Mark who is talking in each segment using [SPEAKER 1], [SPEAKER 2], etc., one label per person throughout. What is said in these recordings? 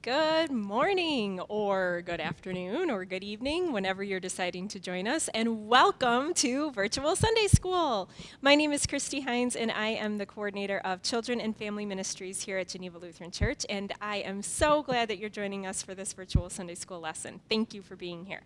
[SPEAKER 1] Good morning, or good afternoon, or good evening, whenever you're deciding to join us, and welcome to Virtual Sunday School. My name is Christy Hines, and I am the coordinator of Children and Family Ministries here at Geneva Lutheran Church, and I am so glad that you're joining us for this Virtual Sunday School lesson. Thank you for being here.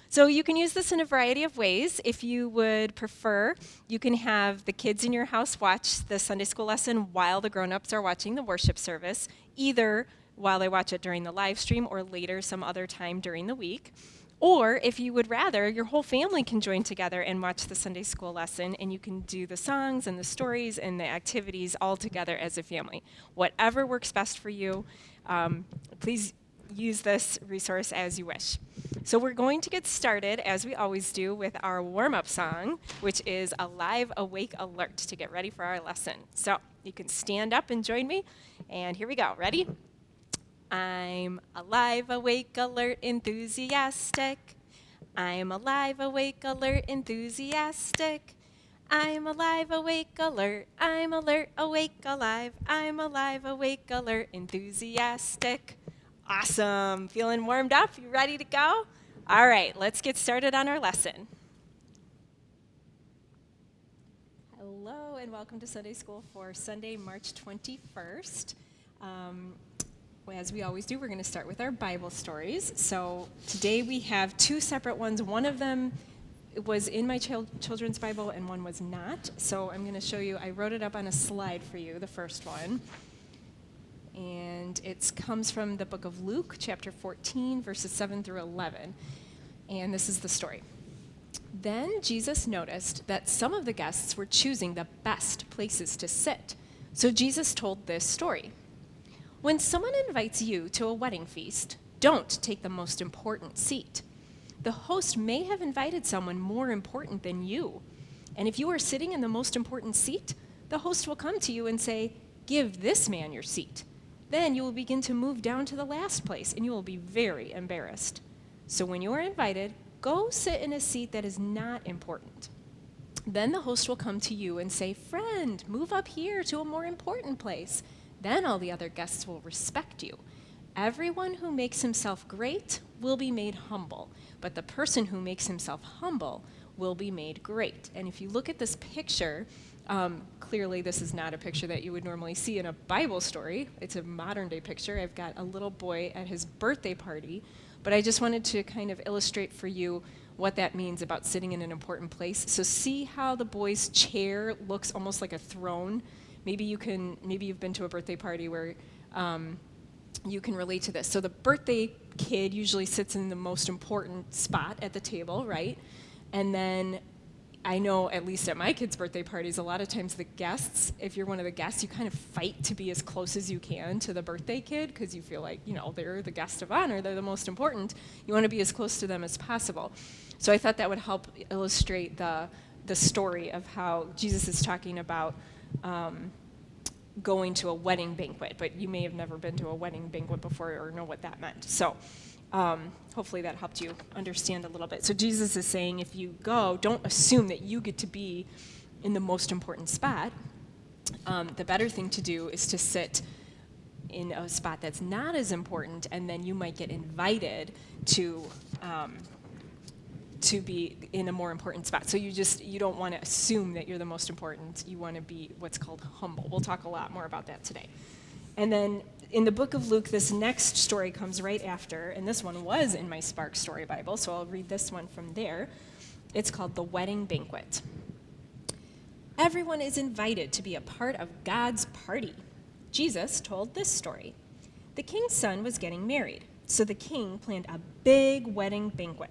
[SPEAKER 1] So you can use this in a variety of ways. If you would prefer, you can have the kids in your house watch the Sunday school lesson while the grown-ups are watching the worship service, either while they watch it during the live stream or later some other time during the week. Or if you would rather, your whole family can join together and watch the Sunday school lesson, and you can do the songs and the stories and the activities all together as a family. Whatever works best for you, please use this resource as you wish. So we're going to get started, as we always do, with our warm-up song, which is Alive, Awake, Alert, to get ready for our lesson. So you can stand up and join me, and here we go. Ready? I'm alive, awake, alert, enthusiastic. I'm alive, awake, alert, enthusiastic. I'm alive, awake, alert. I'm alert, awake, alive. I'm alive, awake, alert, enthusiastic. Awesome. Feeling warmed up? You ready to go? All right, let's get started on our lesson. Hello, and welcome to Sunday School for Sunday, March 21st. As we always do, we're going to start with our Bible stories. So today we have two separate ones. One of them was in my children's Bible and one was not. So I'm going to show you, I wrote it up on a slide for you, the first one. And it comes from the book of Luke, chapter 14, verses 7 through 11. And this is the story. Then Jesus noticed that some of the guests were choosing the best places to sit. So Jesus told this story. When someone invites you to a wedding feast, don't take the most important seat. The host may have invited someone more important than you. And if you are sitting in the most important seat, the host will come to you and say, "Give this man your seat." Then you will begin to move down to the last place, and you will be very embarrassed. So when you are invited, go sit in a seat that is not important. Then the host will come to you and say, "Friend, move up here to a more important place." Then all the other guests will respect you. Everyone who makes himself great will be made humble, but the person who makes himself humble will be made great. And if you look at this picture, clearly this is not a picture that you would normally see in a Bible story. It's a modern day picture. I've got a little boy at his birthday party, but I just wanted to kind of illustrate for you what that means about sitting in an important place. So see how the boy's chair looks almost like a throne? Maybe you've been to a birthday party where you can relate to this. So the birthday kid usually sits in the most important spot at the table, right? And then I know, at least at my kids' birthday parties, a lot of times the guests, if you're one of the guests, you kind of fight to be as close as you can to the birthday kid because you feel like, they're the guest of honor, they're the most important. You want to be as close to them as possible. So I thought that would help illustrate the story of how Jesus is talking about going to a wedding banquet, but you may have never been to a wedding banquet before or know what that meant. So hopefully that helped you understand a little bit. So Jesus is saying if you go, don't assume that you get to be in the most important spot. The better thing to do is to sit in a spot that's not as important, and then you might get invited to be in a more important spot. So you don't want to assume that you're the most important. You want to be what's called humble. We'll talk a lot more about that today. And then in the book of Luke, this next story comes right after, and this one was in my Spark Story Bible, so I'll read this one from there. It's called The Wedding Banquet. Everyone is invited to be a part of God's party. Jesus told this story. The king's son was getting married, so the king planned a big wedding banquet.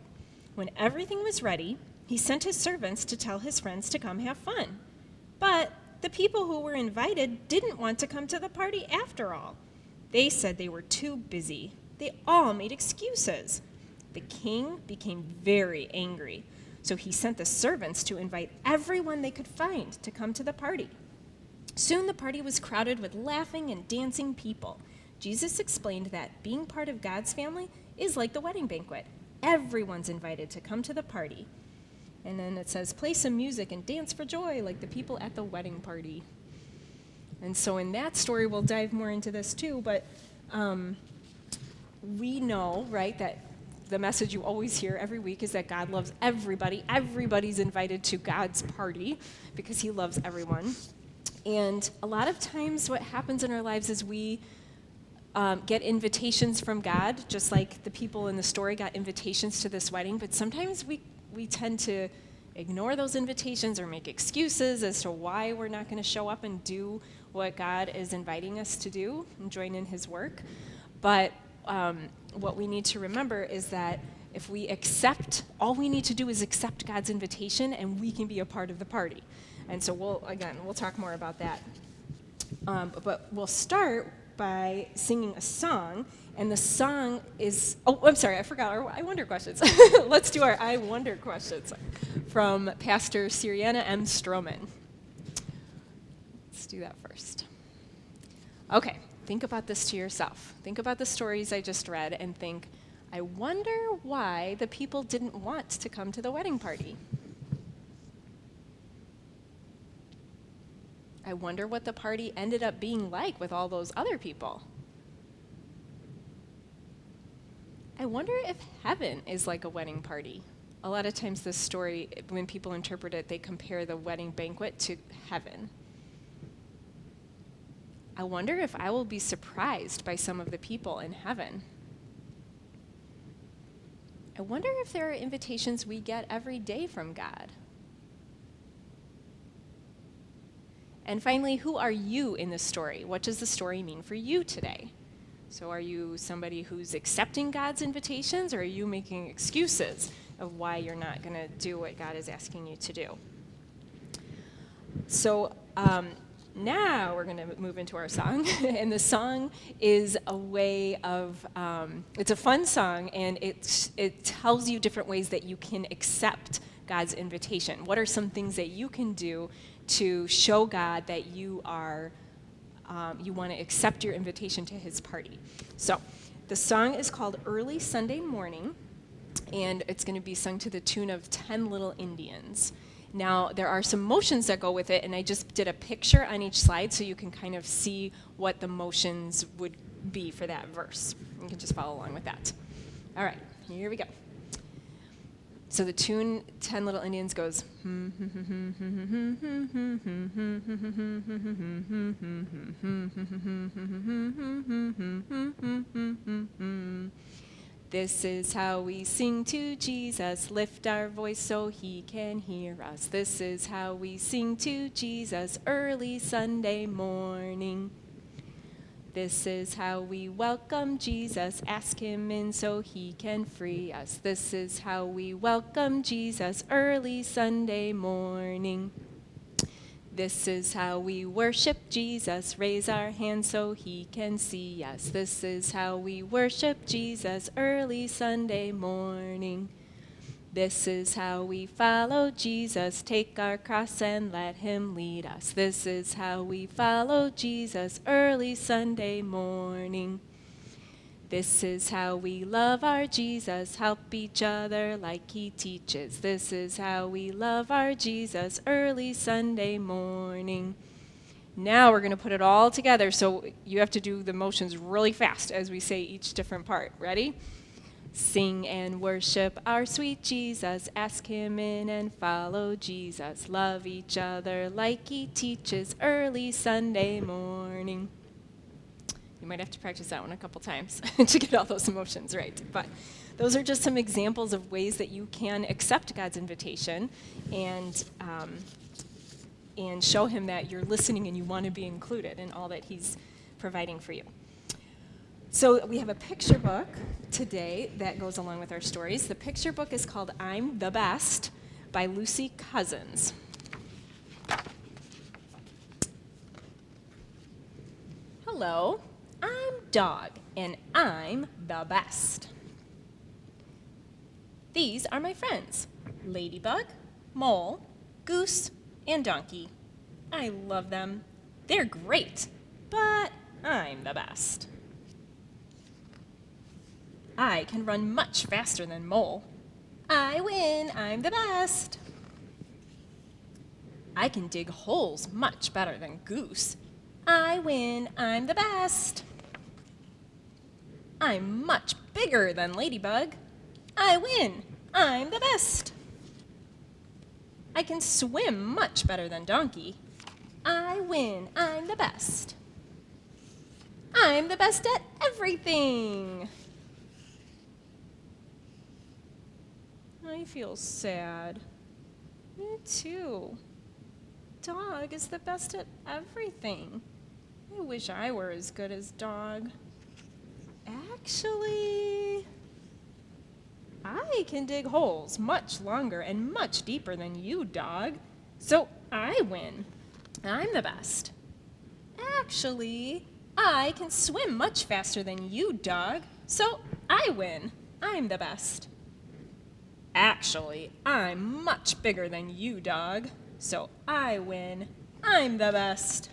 [SPEAKER 1] When everything was ready, he sent his servants to tell his friends to come have fun. But the people who were invited didn't want to come to the party after all. They said they were too busy. They all made excuses. The king became very angry, so he sent the servants to invite everyone they could find to come to the party. Soon the party was crowded with laughing and dancing people. Jesus explained that being part of God's family is like the wedding banquet. Everyone's invited to come to the party. And then it says, play some music and dance for joy like the people at the wedding party. And so in that story, we'll dive more into this too, but we know, right, that the message you always hear every week is that God loves everybody. Everybody's invited to God's party because he loves everyone. And a lot of times what happens in our lives is we get invitations from God, just like the people in the story got invitations to this wedding, but sometimes we tend to ignore those invitations or make excuses as to why we're not going to show up and do what God is inviting us to do and join in his work. But what we need to remember is that if we accept, all we need to do is accept God's invitation and we can be a part of the party. And so we'll talk more about that. But we'll start by singing a song, and the song is, I'm sorry, I forgot our I Wonder questions. Let's do our I Wonder questions from Pastor Siriana M. Stroman. Let's do that first. Okay, think about this to yourself. Think about the stories I just read and think, I wonder why the people didn't want to come to the wedding party. I wonder what the party ended up being like with all those other people. I wonder if heaven is like a wedding party. A lot of times this story, when people interpret it, they compare the wedding banquet to heaven. I wonder if I will be surprised by some of the people in heaven. I wonder if there are invitations we get every day from God. And finally, who are you in this story? What does the story mean for you today? So are you somebody who's accepting God's invitations, or are you making excuses of why you're not going to do what God is asking you to do? So now we're going to move into our song. And the song is a way of, it's a fun song, and it tells you different ways that you can accept God's invitation. What are some things that you can do to show God that you want to accept your invitation to his party? So the song is called Early Sunday Morning, and it's going to be sung to the tune of 10 Little Indians. Now, there are some motions that go with it, and I just did a picture on each slide so you can kind of see what the motions would be for that verse. You can just follow along with that. All right, here we go. So the tune, 10 Little Indians, goes. This is how we sing to Jesus, lift our voice so he can hear us. This is how we sing to Jesus early Sunday morning. This is how we welcome Jesus, ask him in so he can free us. This is how we welcome Jesus early Sunday morning. This is how we worship Jesus, raise our hands so he can see us. This is how we worship Jesus early Sunday morning. This is how we follow Jesus, take our cross and let him lead us. This is how we follow Jesus early Sunday morning. This is how we love our Jesus, help each other like he teaches. This is how we love our Jesus early Sunday morning. Now we're going to put it all together, so you have to do the motions really fast as we say each different part. Ready? Sing and worship our sweet Jesus, ask him in and follow Jesus. Love each other like he teaches early Sunday morning. You might have to practice that one a couple times to get all those emotions right. But those are just some examples of ways that you can accept God's invitation and show him that you're listening and you want to be included in all that he's providing for you. So we have a picture book today that goes along with our stories. The picture book is called I'm the Best by Lucy Cousins. Hello, I'm Dog, and I'm the best. These are my friends, Ladybug, Mole, Goose, and Donkey. I love them. They're great, but I'm the best. I can run much faster than Mole. I win, I'm the best. I can dig holes much better than Goose. I win, I'm the best. I'm much bigger than Ladybug. I win. I'm the best. I can swim much better than Donkey. I win. I'm the best. I'm the best at everything. I feel sad. Me too. Dog is the best at everything. I wish I were as good as Dog. Actually, I can dig holes much longer and much deeper than you, Dog. So I win. I'm the best. Actually, I can swim much faster than you, Dog. So I win. I'm the best. Actually, I'm much bigger than you, Dog. So I win. I'm the best.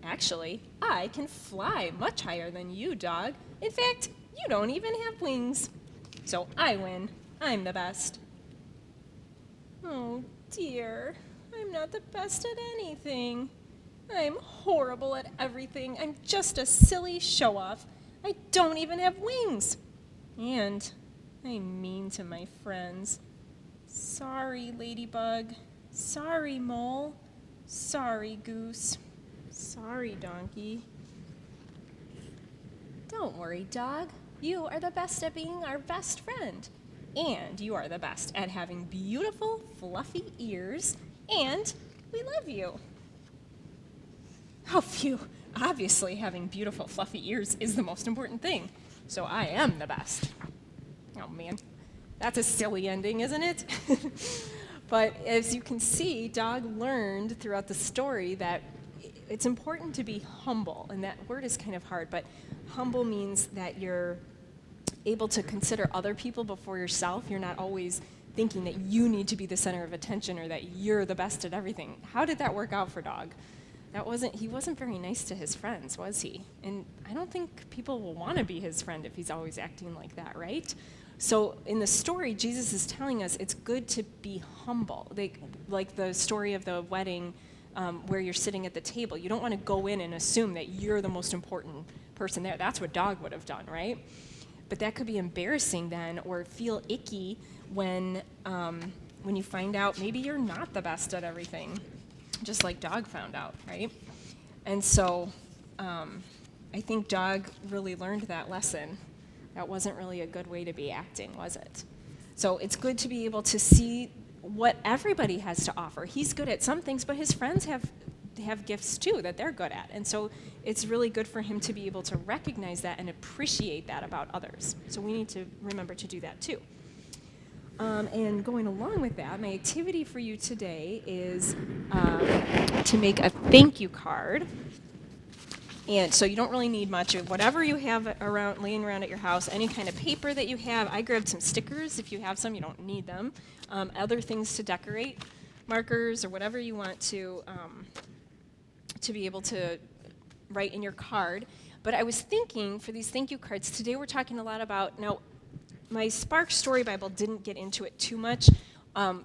[SPEAKER 1] Actually, I can fly much higher than you, Dog. In fact, you don't even have wings. So I win. I'm the best. Oh dear, I'm not the best at anything. I'm horrible at everything. I'm just a silly show-off. I don't even have wings. And I'm mean to my friends. Sorry, Ladybug. Sorry, Mole. Sorry, Goose. Sorry, Donkey. Don't worry, Dog. You are the best at being our best friend. And you are the best at having beautiful, fluffy ears. And we love you. Oh, phew. Obviously, having beautiful, fluffy ears is the most important thing. So I am the best. Oh, man. That's a silly ending, isn't it? But as you can see, Dog learned throughout the story that it's important to be humble. And that word is kind of hard, but humble means that you're able to consider other people before yourself. You're not always thinking that you need to be the center of attention or that you're the best at everything. How did that work out for Dog? He wasn't very nice to his friends, was he? And I don't think people will want to be his friend if he's always acting like that, right? So in the story, Jesus is telling us it's good to be humble. Like the story of the wedding where you're sitting at the table. You don't want to go in and assume that you're the most important person there. That's what Dog would have done, right? But that could be embarrassing then, or feel icky when you find out maybe you're not the best at everything, just like Dog found out, right? And so I think Dog really learned that lesson. That wasn't really a good way to be acting, was it? So it's good to be able to see what everybody has to offer. He's good at some things, but his friends have gifts too that they're good at. And so it's really good for him to be able to recognize that and appreciate that about others. So we need to remember to do that too. And going along with that, my activity for you today is to make a thank you card. And so you don't really need much of whatever you have laying around at your house, any kind of paper that you have. I grabbed some stickers. If you have some, you don't need them. Other things to decorate, markers or whatever you want to be able to write in your card. But I was thinking for these thank you cards, today we're talking a lot about, now my Spark Story Bible didn't get into it too much,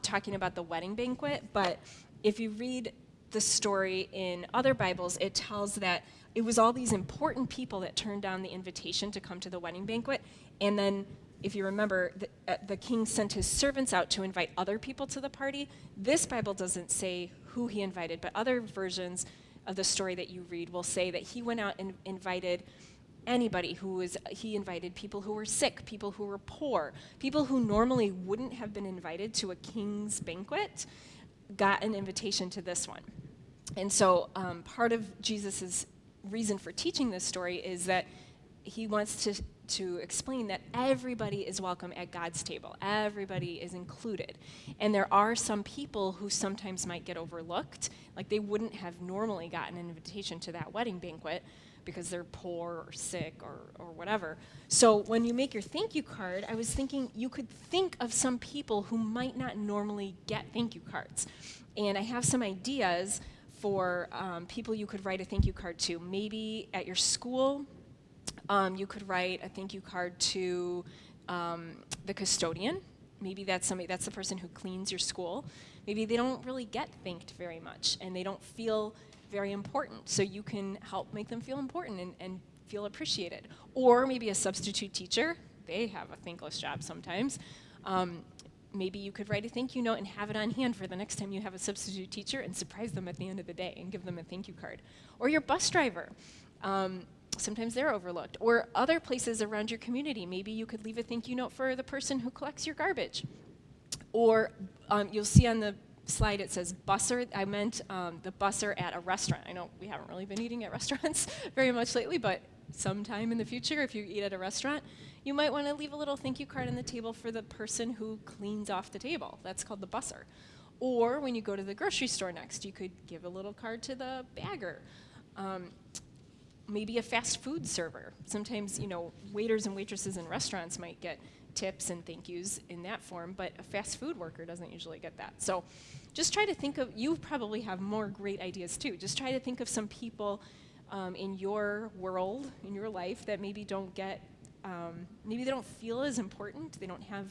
[SPEAKER 1] talking about the wedding banquet, but if you read the story in other Bibles, it tells that it was all these important people that turned down the invitation to come to the wedding banquet, and then if you remember, the king sent his servants out to invite other people to the party. This Bible doesn't say who he invited, but other versions of the story that you read will say that he went out and invited anybody he invited people who were sick, people who were poor, people who normally wouldn't have been invited to a king's banquet, got an invitation to this one. And so part of Jesus's reason for teaching this story is that he wants to explain that everybody is welcome at God's table. Everybody is included. And there are some people who sometimes might get overlooked, like they wouldn't have normally gotten an invitation to that wedding banquet because they're poor or sick or whatever. So when you make your thank you card, I was thinking you could think of some people who might not normally get thank you cards. And I have some ideas for people you could write a thank you card to. Maybe at your school, you could write a thank you card to the custodian. Maybe that's the person who cleans your school. Maybe they don't really get thanked very much, and they don't feel very important. So you can help make them feel important and feel appreciated. Or maybe a substitute teacher. They have a thankless job sometimes. Maybe you could write a thank you note and have it on hand for the next time you have a substitute teacher and surprise them at the end of the day and give them a thank you card. Or your bus driver. Sometimes they're overlooked. Or other places around your community. Maybe you could leave a thank you note for the person who collects your garbage. Or you'll see on the slide it says busser. I meant the busser at a restaurant. I know we haven't really been eating at restaurants very much lately, but sometime in the future, if you eat at a restaurant, you might want to leave a little thank you card on the table for the person who cleans off the table. That's called the busser. Or when you go to the grocery store next, you could give a little card to the bagger. Maybe a fast food server. Sometimes, waiters and waitresses in restaurants might get tips and thank yous in that form, but a fast food worker doesn't usually get that. So just try to think of, you probably have more great ideas too. Just try to think of some people in your world, in your life, that maybe don't get, maybe they don't feel as important, they don't have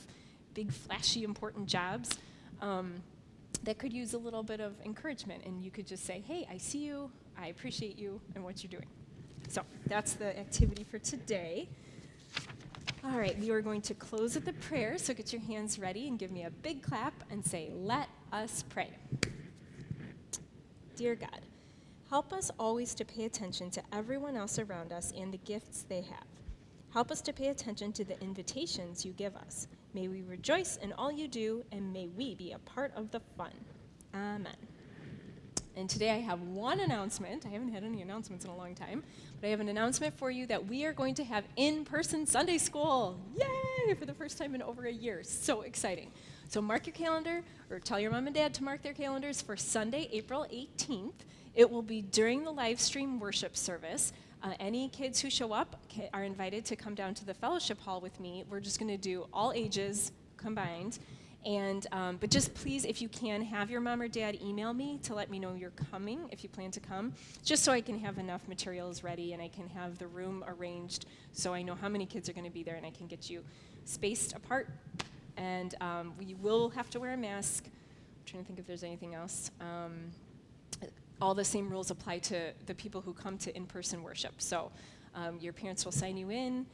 [SPEAKER 1] big, flashy, important jobs, that could use a little bit of encouragement. And you could just say, hey, I see you, I appreciate you, and what you're doing. So that's the activity for today. All right, we are going to close with a prayer, so get your hands ready and give me a big clap and say, let us pray. Dear God, help us always to pay attention to everyone else around us and the gifts they have. Help us to pay attention to the invitations you give us. May we rejoice in all you do, and may we be a part of the fun. Amen. And today I have one announcement. I haven't had any announcements in a long time, but I have an announcement for you that we are going to have in-person Sunday school. Yay! For the first time in over a year. So exciting. So mark your calendar, or tell your mom and dad to mark their calendars for Sunday, April 18th. It will be during the live stream worship service. Any kids who show up are invited to come down to the fellowship hall with me. We're just going to do all ages combined. And but just please, if you can, have your mom or dad email me to let me know you're coming, if you plan to come, just so I can have enough materials ready and I can have the room arranged so I know how many kids are going to be there and I can get you spaced apart. And we will have to wear a mask. I'm trying to think if there's anything else. All the same rules apply to the people who come to in-person worship. So your parents will sign you in.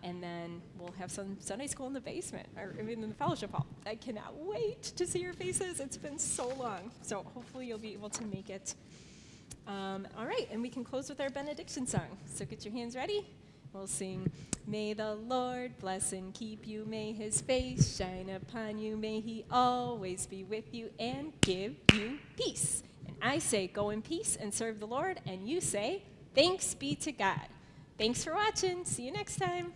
[SPEAKER 1] And then we'll have some Sunday school in the basement, or in the fellowship hall. I cannot wait to see your faces. It's been so long. So hopefully you'll be able to make it. All right, and we can close with our benediction song. So get your hands ready. We'll sing, may the Lord bless and keep you. May his face shine upon you. May he always be with you and give you peace. And I say, go in peace and serve the Lord. And you say, thanks be to God. Thanks for watching. See you next time.